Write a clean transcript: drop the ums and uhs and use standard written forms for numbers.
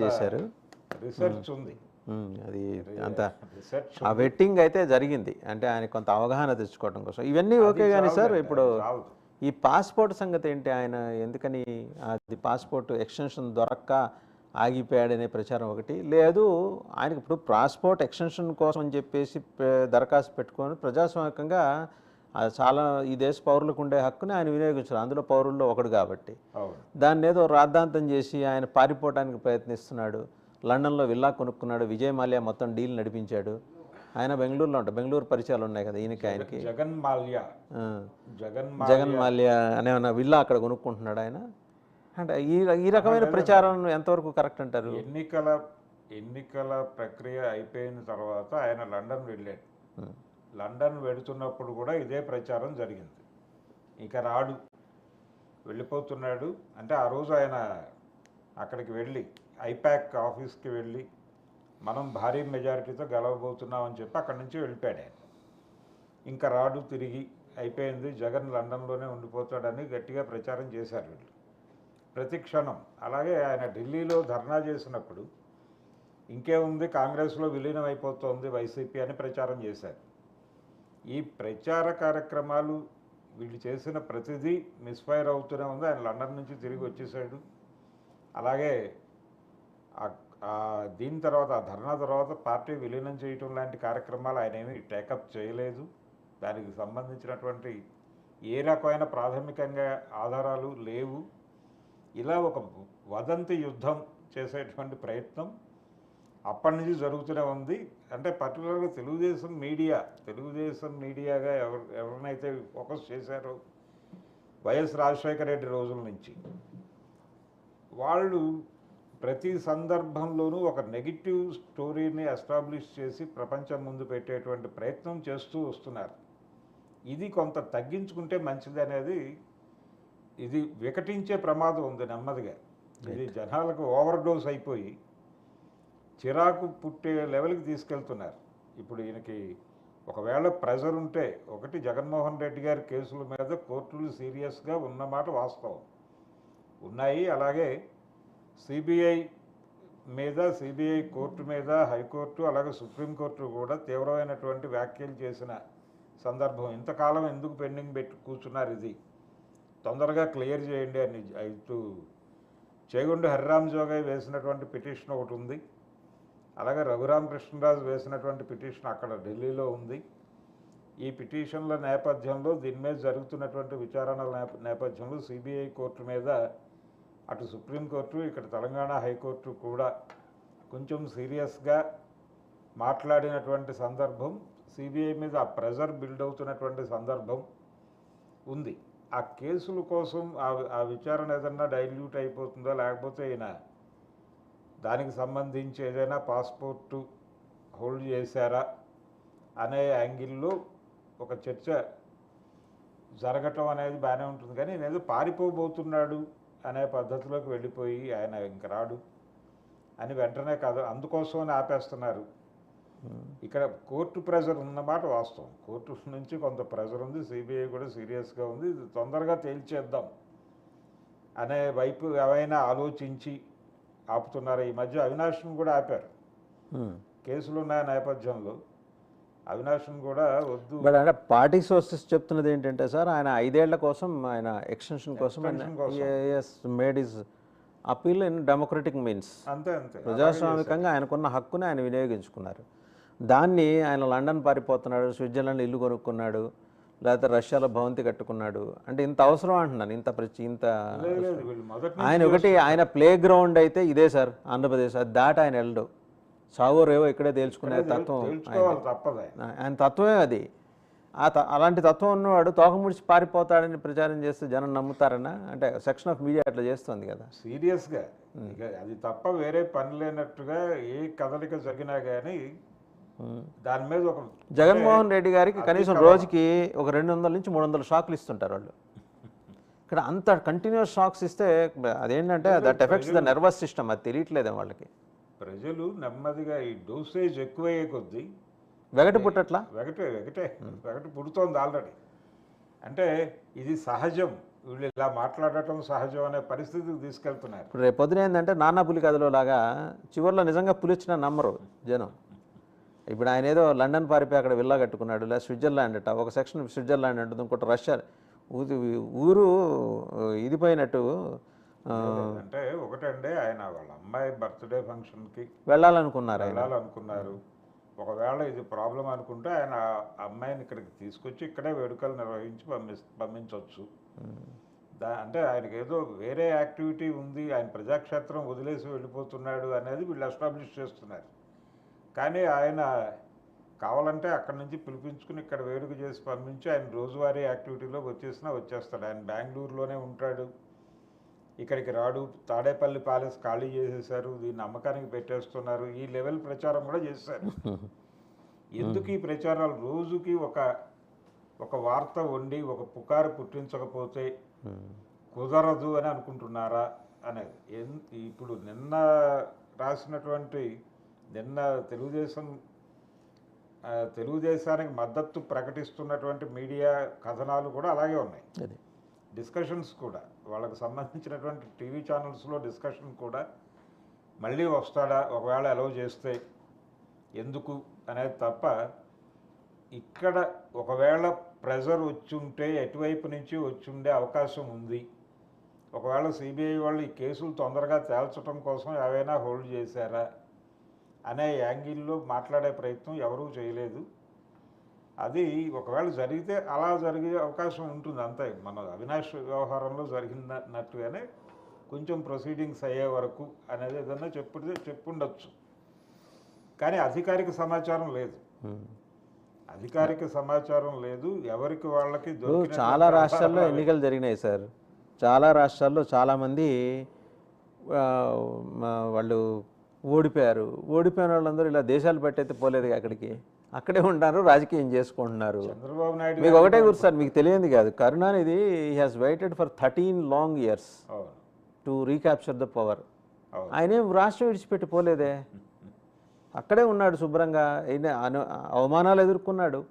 చేశారు. రిసెర్చ్ ఉంది, అది అంత రిసెర్చ్ ఆ వెట్టింగ్ అయితే జరిగింది. అంటే ఆయన కొంత అవగాహన తెచ్చుకోవడం కోసం ఇవన్నీ ఓకే. కానీ సార్ ఇప్పుడు ఈ పాస్పోర్ట్ సంగతి ఏంటి? ఆయన ఎందుకని అది పాస్పోర్ట్ ఎక్స్టెన్షన్ దొరక్క ఆగిపోయాడనే ప్రచారం ఒకటి లేదు. ఆయనకి ఇప్పుడు పాస్పోర్ట్ ఎక్స్టెన్షన్ కోసం అని చెప్పేసి దరఖాస్తు పెట్టుకొని ప్రజాస్వామికంగా చాలా ఈ దేశ పౌరులకు ఉండే హక్కుని ఆయన వినియోగించారు. అందులో పౌరుల్లో ఒకడు కాబట్టి దాన్ని ఏదో రాద్ధాంతం చేసి ఆయన పారిపోవడానికి ప్రయత్నిస్తున్నాడు. లండన్లో విల్లా కొనుక్కున్నాడు. విజయ్ మాల్యా మొత్తం డీల్ నడిపించాడు. ఆయన బెంగళూరులో ఉంటాడు. బెంగళూరు పరిచయాలు ఉన్నాయి కదా ఈయనకి, ఆయనకి. జగన్ మాల్యా అనే విల్లా అక్కడ కొనుక్కుంటున్నాడు ఆయన. అంటే ఈ రకమైన ప్రచారం ఎంతవరకు కరెక్ట్ అంటారు? ఎన్నికల ప్రక్రియ అయిపోయిన తర్వాత ఆయన లండన్ వెళ్ళాడు. లండన్ వెళుతున్నప్పుడు కూడా ఇదే ప్రచారం జరిగింది. ఇక రాడు, వెళ్ళిపోతున్నాడు అంటే ఆ రోజు ఆయన అక్కడికి వెళ్ళి ఐపాక్ ఆఫీస్కి వెళ్ళి మనం భారీ మెజారిటీతో గెలవబోతున్నామని చెప్పి అక్కడి నుంచి వెళ్ళిపోయాడు ఆయన. ఇంకా రాడు తిరిగి, అయిపోయింది, జగన్ లండన్లోనే ఉండిపోతాడని గట్టిగా ప్రచారం చేశారు వీళ్ళు ప్రతి క్షణం. అలాగే ఆయన ఢిల్లీలో ధర్నా చేసినప్పుడు ఇంకేముంది, కాంగ్రెస్లో విలీనం అయిపోతుంది వైసీపీ అని ప్రచారం చేశారు. ఈ ప్రచార కార్యక్రమాలు వీళ్ళు చేసిన ప్రతిదీ మిస్ఫైర్ అవుతూనే ఉంది. ఆయన లండన్ నుంచి తిరిగి వచ్చేసాడు. అలాగే దీని తర్వాత ఆ ధర్నా తర్వాత పార్టీ విలీనం చేయటం లాంటి కార్యక్రమాలు ఆయన ఏమీ టేకప్ చేయలేదు. దానికి సంబంధించినటువంటి ఏ రకమైన ప్రాథమికంగా ఆధారాలు లేవు. ఇలా ఒక వదంతి యుద్ధం చేసేటువంటి ప్రయత్నం అప్పటి నుంచి జరుగుతూనే ఉంది. అంటే పర్టికులర్గా తెలుగుదేశం మీడియాగా ఎవరినైతే ఫోకస్ చేశారో వైఎస్ రాజశేఖర రెడ్డి రోజుల నుంచి, వాళ్ళు ప్రతి సందర్భంలోనూ ఒక నెగిటివ్ స్టోరీని ఎస్టాబ్లిష్ చేసి ప్రపంచం ముందు పెట్టేటువంటి ప్రయత్నం చేస్తూ వస్తున్నారు. ఇది కొంత తగ్గించుకుంటే మంచిది అనేది, ఇది వికటించే ప్రమాదం ఉంది నెమ్మదిగా. ఇది జనాలకు ఓవర్ డోస్ అయిపోయి చిరాకు పుట్టే లెవెల్కి తీసుకెళ్తున్నారు. ఇప్పుడు ఈయనకి ఒకవేళ ప్రెజర్ ఉంటే, ఒకటి జగన్మోహన్ రెడ్డి గారి కేసుల మీద కోర్టులు సీరియస్గా ఉన్నమాట వాస్తవం ఉన్నాయి. అలాగే సిబిఐ కోర్టు మీద హైకోర్టు అలాగే సుప్రీంకోర్టు కూడా తీవ్రమైనటువంటి వ్యాఖ్యలు చేసిన సందర్భం. ఇంతకాలం ఎందుకు పెండింగ్ పెట్టి కూర్చున్నారు, ఇది తొందరగా క్లియర్ చేయండి అని ఇటు చేగొండ హరిరామ్ జోగయ్య వేసినటువంటి పిటిషన్ ఒకటి ఉంది. అలాగే రఘురామకృష్ణరాజు వేసినటువంటి పిటిషన్ అక్కడ ఢిల్లీలో ఉంది. ఈ పిటిషన్ల నేపథ్యంలో దీని మీద జరుగుతున్నటువంటి విచారణల నేపథ్యంలో సిబిఐ కోర్టు మీద అటు సుప్రీంకోర్టు ఇక్కడ తెలంగాణ హైకోర్టు కూడా కొంచెం సీరియస్గా మాట్లాడినటువంటి సందర్భం, సిబిఐ మీద ఆ ప్రెజర్ బిల్డ్ అవుతున్నటువంటి సందర్భం ఉంది. ఆ కేసుల కోసం ఆ విచారణ ఏదన్నా డైల్యూట్ అయిపోతుందో, లేకపోతే ఈయన దానికి సంబంధించి ఏదైనా పాస్పోర్టు హోల్డ్ చేశారా అనే యాంగిల్లో ఒక చర్చ జరగటం అనేది బాగానే ఉంటుంది. కానీ నేనేదో పారిపోబోతున్నాడు అనే పద్ధతిలోకి వెళ్ళిపోయి ఆయన ఇంక రాడు అని వెంటనే కాదు, అందుకోసమని ఆపేస్తున్నారు. ఇక్కడ కోర్టు ప్రెజర్ ఉన్నమాట వాస్తవం. కోర్టు నుంచి కొంత ప్రెజర్ ఉంది, సిబిఐ కూడా సీరియస్గా ఉంది. ఇది తొందరగా తేల్చేద్దాం అనే వైపు ఏమైనా ఆలోచించి ఆపుతున్నారు. ఈ మధ్య అవినాష్ను కూడా ఆపారు. కేసులు ఉన్న నేపథ్యంలో అవినాష్ను కూడా వద్దు. బట్ అంటే పార్టీ సోర్సెస్ చెప్తున్నది ఏంటంటే సార్, ఆయన 5 ఏళ్ల కోసం ఆయన ఎక్స్టెన్షన్ కోసం made is appeal in democratic means. అంతే ప్రజాస్వామికంగా ఆయనకున్న హక్కుని ఆయన వినియోగించుకున్నారు. దాన్ని ఆయన లండన్ పారిపోతున్నాడు, స్విట్జర్లాండ్ ఇల్లు కొనుక్కున్నాడు, లేకపోతే రష్యాలో భవంతి కట్టుకున్నాడు అంటే ఇంత అవసరం అంటున్నాను. ఇంత ఆయన ఒకటి ఆయన ప్లే గ్రౌండ్ అయితే ఇదే సార్ ఆంధ్రప్రదేశ్. అది దాటి ఆయన వెళ్ళడు. సావో రేవో ఇక్కడే తేల్చుకునే తత్వం ఆయన తత్వమే అది. అలాంటి తత్వం ఉన్నవాడు తోక ముడిచి పారిపోతాడని ప్రచారం చేస్తే జనం నమ్ముతారన్నా? అంటే సెక్షన్ ఆఫ్ మీడియా అట్లా చేస్తుంది కదా సీరియస్గా. అది తప్ప వేరే పని లేనట్టుగా ఏ కదలిక జరిగినా కానీ దాని మీద ఒక జగన్మోహన్ రెడ్డి గారికి కనీసం రోజుకి ఒక 200 నుంచి 300 షాక్లు ఇస్తుంటారు వాళ్ళు. ఇక్కడ అంత కంటిన్యూస్ షాక్స్ ఇస్తే అదేంటంటే that effects the nervous system. అది తెలియట్లేదే వాళ్ళకి. ప్రజలు నెమ్మదిగా ఈ డోసేజ్ ఎక్కువయ్యే కొద్దీ వెగటి పుట్టట్లా వెగటి పుడుతోంది ఆల్రెడీ. అంటే ఇది సహజం వీళ్ళు ఇలా మాట్లాడటం సహజం అనే పరిస్థితికి తీసుకెళ్తున్నారు. ఇప్పుడు రేపు పొద్దున ఏంటంటే నానా పులి కథలో లాగా చివరిలో నిజంగా పులి వచ్చినా నమ్మరు జనం. ఇప్పుడు ఆయన ఏదో లండన్ పారిపోయి అక్కడ విల్లా కట్టుకున్నాడు, లేదా స్విట్జర్లాండ్ అట, ఒక సెక్షన్ స్విట్జర్లాండ్ అంటుంది, ఇంకోటి రష్యా. ఊరు ఇది పోయినట్టు అంటే ఒకటండి, ఆయన వాళ్ళ అమ్మాయి బర్త్డే ఫంక్షన్కి వెళ్ళాలనుకున్నారు ఆయన. వెళ్ళాలనుకున్నారు. ఒకవేళ ఇది ప్రాబ్లం అనుకుంటే ఆయన ఆ అమ్మాయిని ఇక్కడికి తీసుకొచ్చి ఇక్కడే వేడుకలు నిర్వహించి పంపించవచ్చు. అంటే ఆయనకి ఏదో వేరే యాక్టివిటీ ఉంది, ఆయన ప్రజాక్షేత్రం వదిలేసి వెళ్ళిపోతున్నాడు అనేది వీళ్ళు ఎస్టాబ్లిష్ చేస్తున్నారు. కానీ ఆయన కావాలంటే అక్కడి నుంచి పిలిపించుకుని ఇక్కడ వేడుక చేసి పంపించి ఆయన రోజువారీ యాక్టివిటీలోకి వచ్చేస్తాడు. ఆయన బెంగళూరులోనే ఉంటాడు, ఇక్కడికి రాడు. తాడేపల్లి ప్యాలెస్ ఖాళీ చేసేసారు, దీన్ని అమ్మకానికి పెట్టేస్తున్నారు, ఈ లెవెల్ ప్రచారం కూడా చేశారు. ఎందుకు ఈ ప్రచారాలు? రోజుకి ఒక వార్త వండి ఒక పుకారు పుట్టించకపోతే కుదరదు అని అనుకుంటున్నారా అనేది. ఇప్పుడు నిన్న తెలుగుదేశానికి మద్దతు ప్రకటిస్తున్నటువంటి మీడియా కథనాలు కూడా అలాగే ఉన్నాయి. డిస్కషన్స్ కూడా, వాళ్ళకు సంబంధించినటువంటి టీవీ ఛానల్స్లో డిస్కషన్ కూడా మళ్ళీ వస్తాడా, ఒకవేళ అలౌ చేస్తే ఎందుకు అనేది తప్ప, ఇక్కడ ఒకవేళ ప్రెజర్ వచ్చుంటే ఎటువైపు నుంచి వచ్చుండే అవకాశం ఉంది, ఒకవేళ సిబిఐ వాళ్ళు ఈ కేసులు తొందరగా తేల్చడం కోసం ఏవైనా హోల్డ్ చేశారా అనే యాంగిల్లో మాట్లాడే ప్రయత్నం ఎవరూ చేయలేదు. అది ఒకవేళ జరిగితే అలా జరిగే అవకాశం ఉంటుంది అంతే. మన అవినాష్ వ్యవహారంలో జరిగినట్టుగానే కొంచెం ప్రొసీడింగ్స్ అయ్యే వరకు అనేది ఏదన్నా చెప్పుండొచ్చు. కానీ అధికారిక సమాచారం లేదు. ఎవరికి వాళ్ళకి చాలా రాష్ట్రాల్లో ఎన్నికలు జరిగినాయి సార్. చాలా రాష్ట్రాల్లో చాలామంది వాళ్ళు ఓడిపోయారు. ఓడిపోయిన వాళ్ళందరూ ఇలా దేశాలు పెట్టయితే పోలేదు, అక్కడే ఉంటారు, రాజకీయం చేసుకుంటున్నారు. చంద్రబాబు నాయుడు మీకు ఒకటే గుర్తు సార్, మీకు తెలియంది కాదు, Karunanidhi he has waited for 13 long years to recapture the power. ఆయనేం రాష్ట్రం విడిచిపెట్టి పోలేదే, అక్కడే ఉన్నాడు శుభ్రంగా. అవమానాలు ఎదుర్కొన్నాడు.